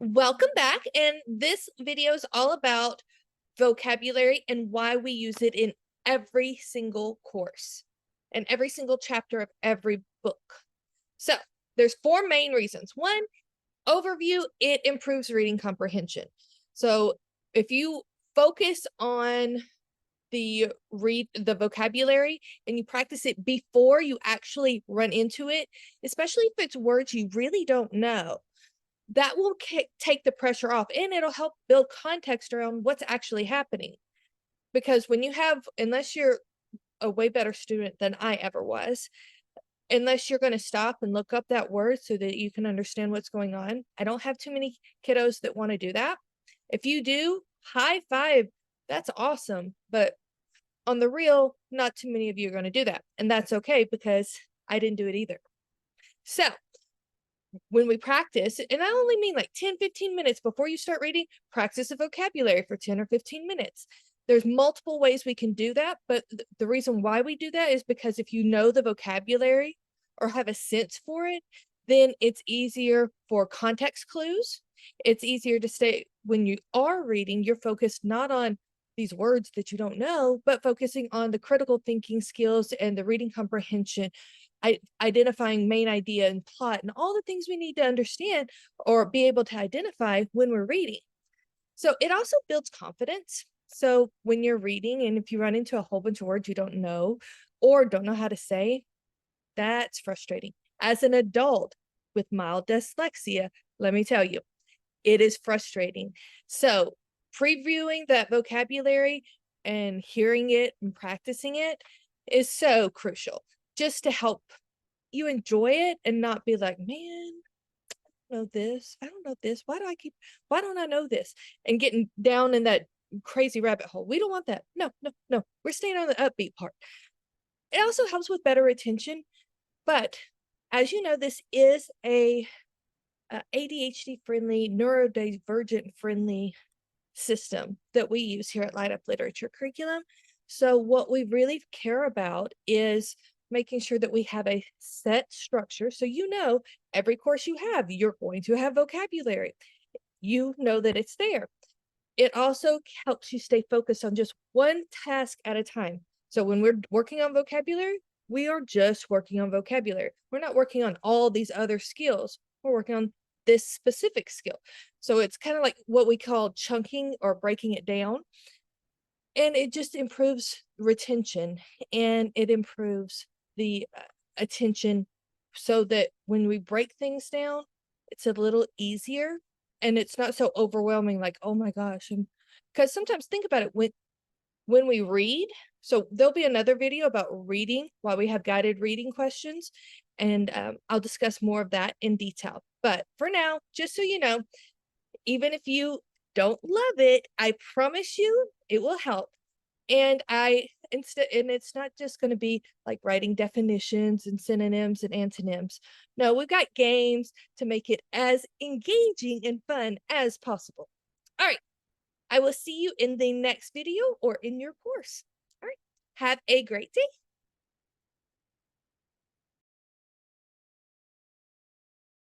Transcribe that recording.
Welcome back, and this video is all about vocabulary and why we use it in every single course and every single chapter of every book. So there's four main reasons. One, overview, it improves reading comprehension. So if you focus on the vocabulary and you practice it before you actually run into it, especially if it's words you really don't know, that will take the pressure off, and it'll help build context around what's actually happening. Because when you have, unless you're a way better student than I ever was, unless you're going to stop and look up that word so that you can understand what's going on. I don't have too many kiddos that want to do that. If you do, high five. That's awesome. But on the real, not too many of you are going to do that. And that's okay because I didn't do it either. So when we practice, and I only mean like 10-15 minutes before you start reading, practice a vocabulary for 10 or 15 minutes. There's multiple ways we can do that, but the reason why we do that is because if you know the vocabulary or have a sense for it, then it's easier for context clues. It's easier to stay, when you are reading, you're focused not on these words that you don't know, but focusing on the critical thinking skills and the reading comprehension, identifying main idea and plot and all the things we need to understand or be able to identify when we're reading. So it also builds confidence. So when you're reading and if you run into a whole bunch of words you don't know or don't know how to say, that's frustrating. As an adult with mild dyslexia, let me tell you, it is frustrating. So previewing that vocabulary and hearing it and practicing it is so crucial just to help you enjoy it and not be like, man, I don't know this. I don't know this. Why don't I know this? And getting down in that crazy rabbit hole. We don't want that. No, no, no. We're staying on the upbeat part. It also helps with better retention. But as you know, this is a ADHD friendly, neurodivergent friendly system that we use here at Light Up Literature Curriculum. So what we really care about is making sure that we have a set structure. So you know, every course you have, you're going to have vocabulary. You know that it's there. It also helps you stay focused on just one task at a time. So when we're working on vocabulary, we are just working on vocabulary. We're not working on all these other skills. We're working on this specific skill. So it's kind of like what we call chunking or breaking it down. And it just improves retention and it improves the attention so that when we break things down, it's a little easier and it's not so overwhelming like, oh my gosh. Because sometimes think about it when we read, so there'll be another video about reading while we have guided reading questions, and I'll discuss more of that in detail. But for now, just so you know, even if you don't love it, I promise you it will help. And it's not just going to be like writing definitions and synonyms and antonyms. No, we've got games to make it as engaging and fun as possible. All right. I will see you in the next video or in your course. All right. Have a great day.